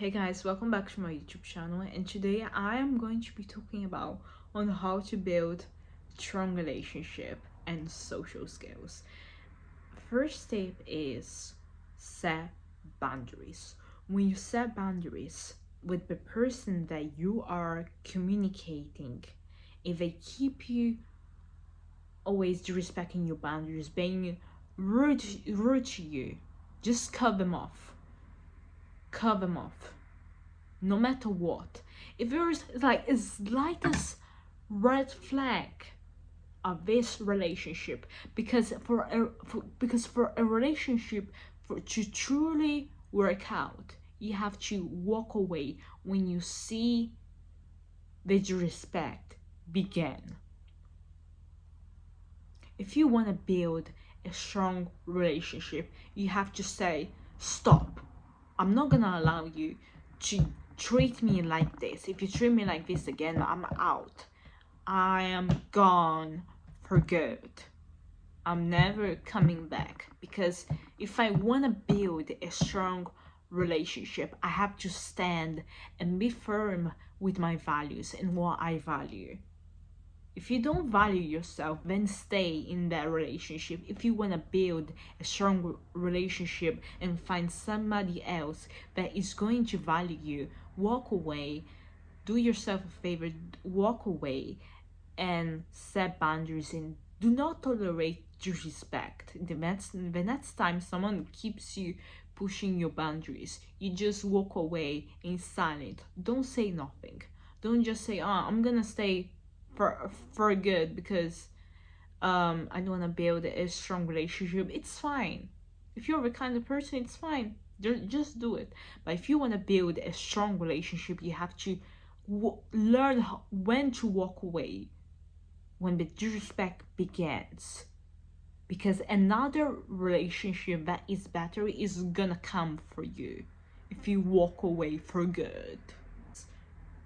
Hey guys, welcome back to my YouTube channel, and today I am going to be talking about on how to build strong relationship and social skills. First step is set boundaries. When you set boundaries with the person that you are communicating, if they keep you always disrespecting your boundaries, being rude to you, just cut them off. Cut them off. No matter what. If there is like a slightest red flag of this relationship, because for a relationship to truly work out, you have to walk away when you see the disrespect begin. If you want to build a strong relationship, you have to say, stop. I'm not gonna allow you to treat me like this. If you treat me like this again, I'm out. I am gone for good. I'm never coming back. Because if I want to build a strong relationship, I have to stand and be firm with my values and what I value. If you don't value yourself, then stay in that relationship. If you want to build a strong relationship and find somebody else that is going to value you, walk away. Do yourself a favor, walk away and set boundaries, and do not tolerate disrespect. The next time someone keeps you pushing your boundaries, you just walk away in silence. Don't say nothing. Don't just say, I'm gonna stay for good because I don't want to build a strong relationship. It's fine. If you're the kind of person, it's fine. Just do it. But if you want to build a strong relationship, you have to learn when to walk away when the disrespect begins. Because another relationship that is better is gonna come for you if you walk away for good.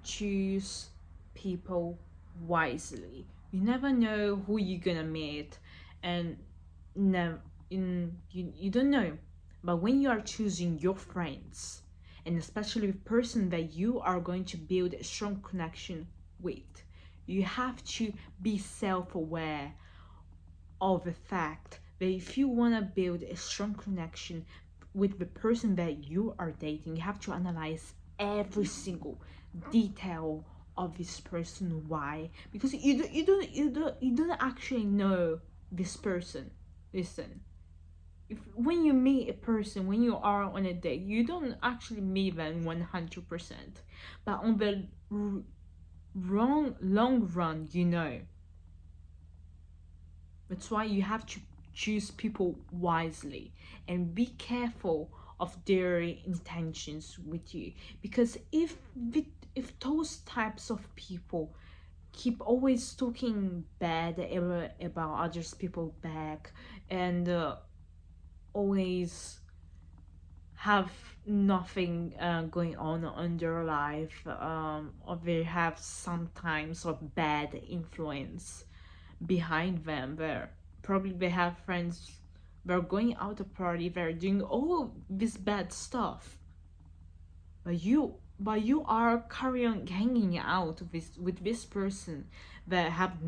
Choose people wisely. You never know who you're gonna meet, and you don't know. But when you are choosing your friends, and especially the person that you are going to build a strong connection with, you have to be self-aware of the fact that if you want to build a strong connection with the person that you are dating, you have to analyze every single detail of this person. Why? Because you don't actually know this person. Listen, when you meet a person, when you are on a date, you don't actually meet them 100%, but on the long run, you know. That's why you have to choose people wisely and be careful of their intentions with you. Because if those types of people keep always talking bad about others people back, and always have nothing going on in their life, or they have sometimes of bad influence behind them, where probably they have friends, they're going out to party, they're doing all this bad stuff, but you are carrying on hanging out with this person that have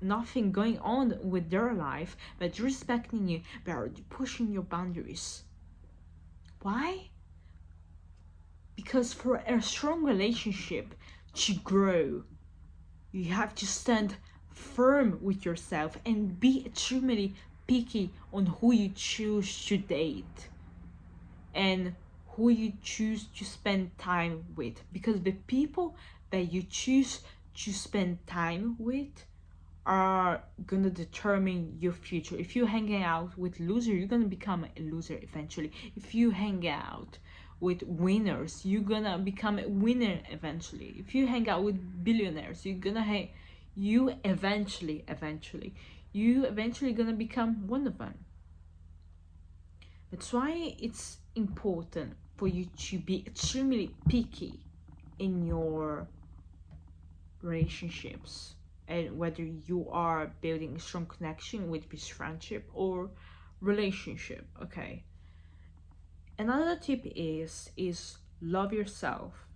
nothing going on with their life, but respecting you, they're pushing your boundaries. Why? Because for a strong relationship to grow, you have to stand firm with yourself and be extremely picky on who you choose to date and who you choose to spend time with, because the people that you choose to spend time with are gonna determine your future. If you hang out with losers, you're gonna become a loser eventually. If you hang out with winners, you're gonna become a winner eventually. If you hang out with billionaires, you're gonna you eventually gonna become one of them. That's why it's important for you to be extremely picky in your relationships, and whether you are building a strong connection with this friendship or relationship. Okay, another tip is love yourself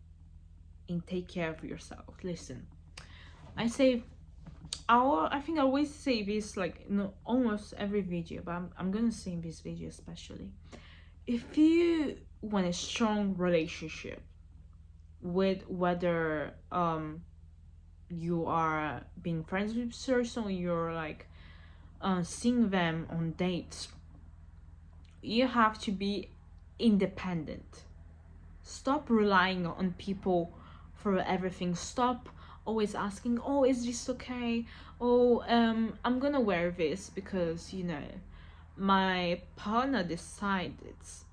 and take care of yourself. Listen, I say, I think I always say this like in almost every video, but I'm gonna say in this video especially. If you want a strong relationship with whether you are being friends with this person, or you're like seeing them on dates, you have to be independent. Stop relying on people for everything. Stop always asking, oh, is this okay? Oh, I'm gonna wear this because, you know, my partner decides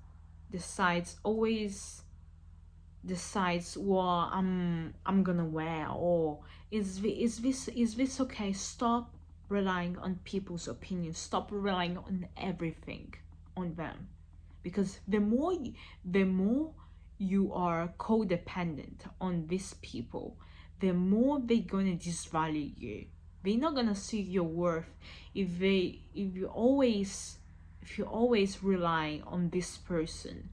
what I'm gonna wear, or is this okay? Stop relying on people's opinions. Stop relying on everything on them, because the more you are codependent on these people, the more they're gonna disvalue you. They're not gonna see your worth if you always rely on this person.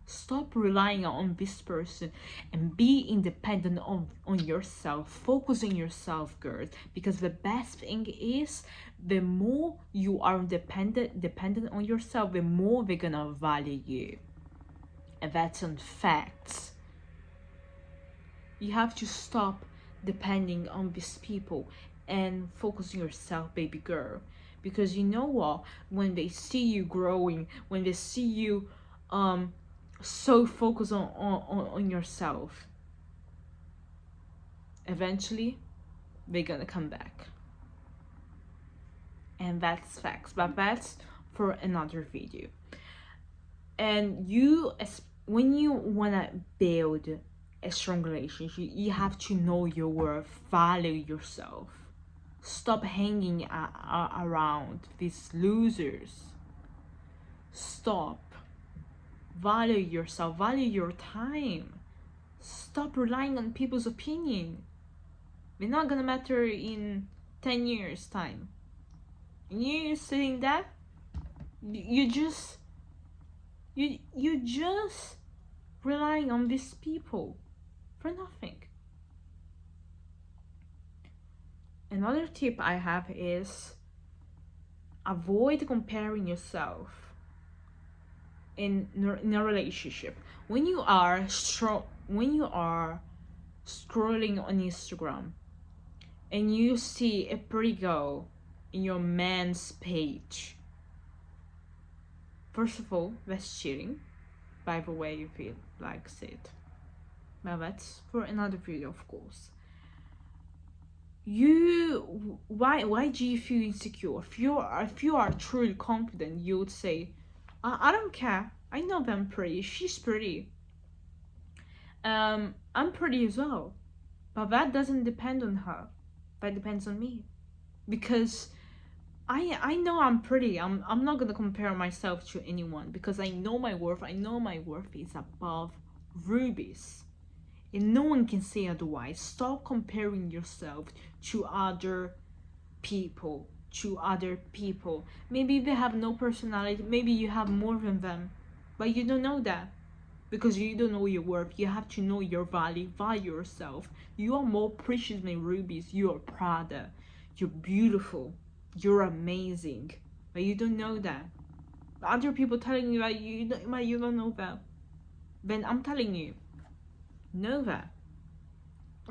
Stop relying on this person and be independent on yourself. Focus on yourself, girls, because the best thing is, the more you are dependent on yourself, the more they're gonna value you. And that's on facts. You have to stop depending on these people and focus on yourself, baby girl. Because you know what? When they see you growing, when they see you so focused on yourself, eventually they're gonna come back. And that's facts, but that's for another video. And when you wanna build a strong relationship, you have to know your worth, value yourself. Stop hanging around these losers. Stop. Value yourself, value your time. Stop relying on people's opinion. They're not gonna matter in 10 years time. And you saying that, you just relying on these people for nothing. Another tip I have is avoid comparing yourself in a relationship. When you are scrolling on Instagram and you see a pretty girl in your man's page, first of all, that's cheating, by the way you feel like it. But that's for another video, of course. Why do you feel insecure? If you are truly confident, you would say, I don't care, I know that I'm pretty, she's pretty, I'm pretty as well. But that doesn't depend on her, that depends on me. Because I know I'm pretty. I'm not gonna compare myself to anyone, because I know my worth. I know my worth is above rubies, and no one can say otherwise. Stop comparing yourself to other people. Maybe they have no personality. Maybe you have more than them, but you don't know that, because you don't know your worth. You have to know your value. Value yourself. You are more precious than rubies. You are Prada. You're beautiful. You're amazing, but you don't know that. Other people telling you that you don't know that. Then I'm telling you, know that.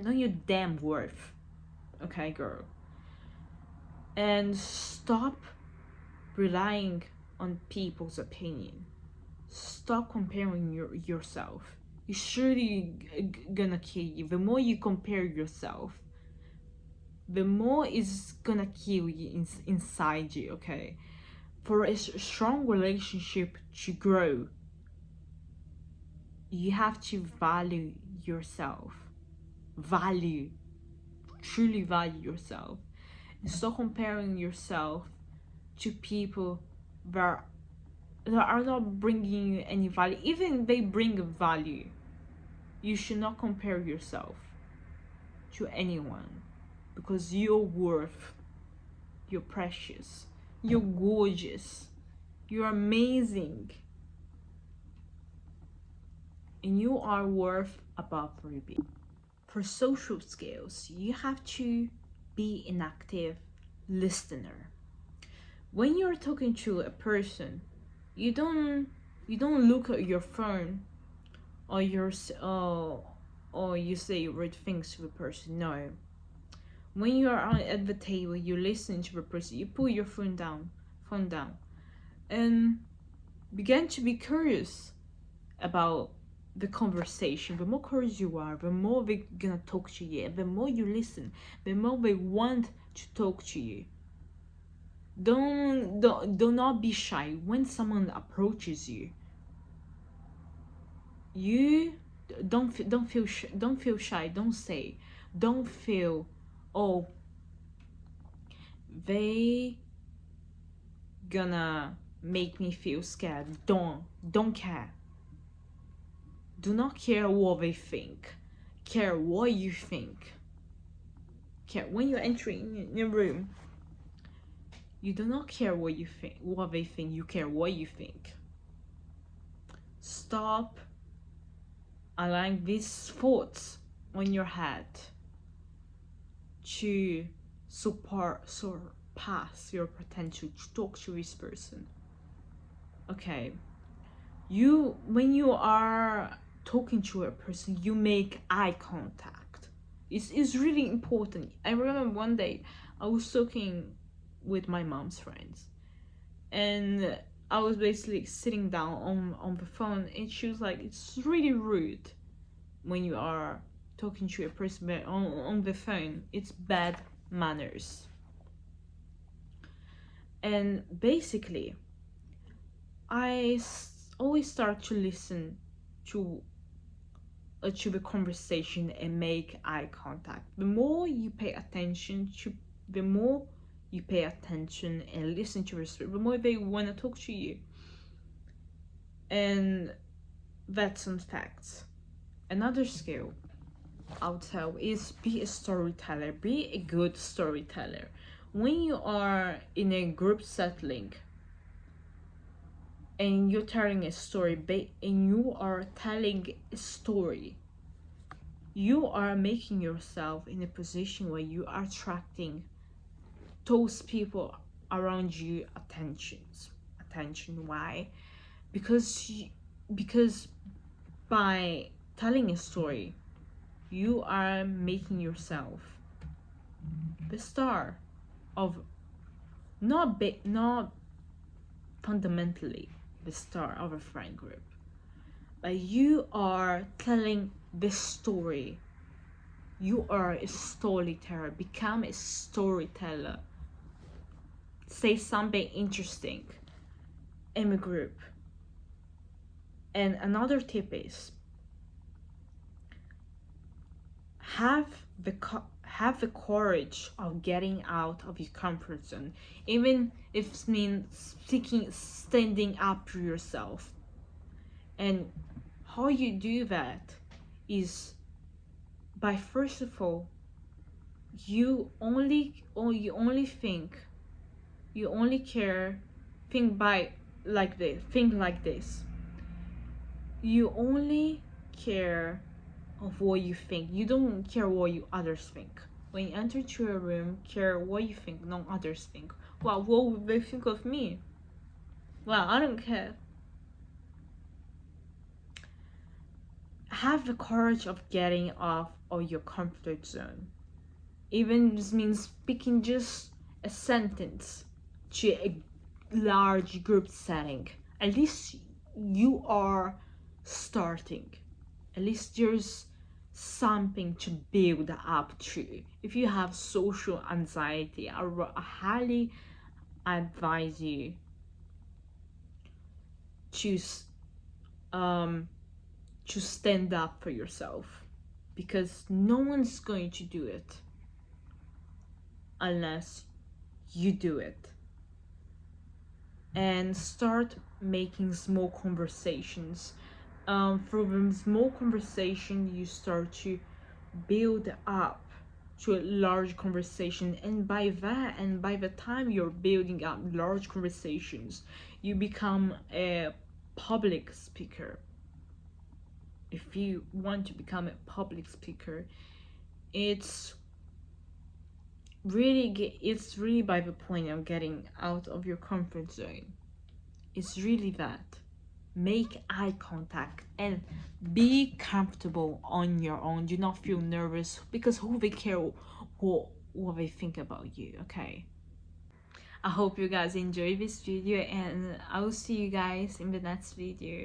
Know your damn worth. Okay, girl. And stop relying on people's opinion. Stop comparing yourself. It's surely gonna kill you. The more you compare yourself, the more it's gonna kill you inside you, okay? For a strong relationship to grow, you have to value yourself. Truly value yourself. Stop comparing yourself to people that are not bringing you any value. Even they bring value, you should not compare yourself to anyone, because you're worth, you're precious, you're gorgeous, you're amazing. and you are worth above ruby. For social skills, you have to be an active listener. When you're talking to a person, you don't look at your phone or or you say rude things to the person. No. When you are at the table, you listen to the person. You put your phone down, and begin to be curious about the conversation. The more curious you are, the more they're gonna talk to you. The more you listen, the more they want to talk to you. Do not be shy when someone approaches you. You don't feel shy. Don't feel, oh, they gonna make me feel scared. Don't care. Do not care what they think. Care what you think. Care when you're entering in a room. You do not care what you think, what they think. You care what you think. Stop allowing these thoughts on your head to surpass your potential to talk to this person. Okay, when you are talking to a person, you make eye contact. It's really important. I remember one day I was talking with my mom's friends, and I was basically sitting down on the phone, and she was like, it's really rude when you are talking to a person on the phone. It's bad manners. And basically, always start to listen to the conversation and make eye contact. The more you pay attention and listen to respect, the more they want to talk to you. And that's some facts. Another skill I'll tell is be a storyteller. Be a good storyteller. When you are in a group settling and you're telling a story, you are making yourself in a position where you are attracting those people around you attention. Why? Because by telling a story, you are making yourself the star of, not fundamentally the star of a friend group, but you are telling the story. You are a storyteller. Become a storyteller. Say something interesting in the group. And another tip is have the courage of getting out of your comfort zone, even if it means standing up for yourself. And how you do that is by, first of all, think like this. You only care of what you think. You don't care what others think. When you enter to a room, care what you think, not others think. Well, what would they think of me? Well, I don't care. Have the courage of getting off of your comfort zone. Even this means speaking just a sentence to a large group setting. At least you are starting. At least there's something to build up to. If you have social anxiety, I highly advise you to stand up for yourself, because no one's going to do it unless you do it. And start making small conversations. From a small conversation, you start to build up to a large conversation, and by the time you're building up large conversations, you become a public speaker. if you want to become a public speaker, it's really by the point of getting out of your comfort zone. It's really that. Make eye contact and be comfortable on your own. Do not feel nervous, because who they care what they think about you. Okay, I hope you guys enjoy this video, and I will see you guys in the next video.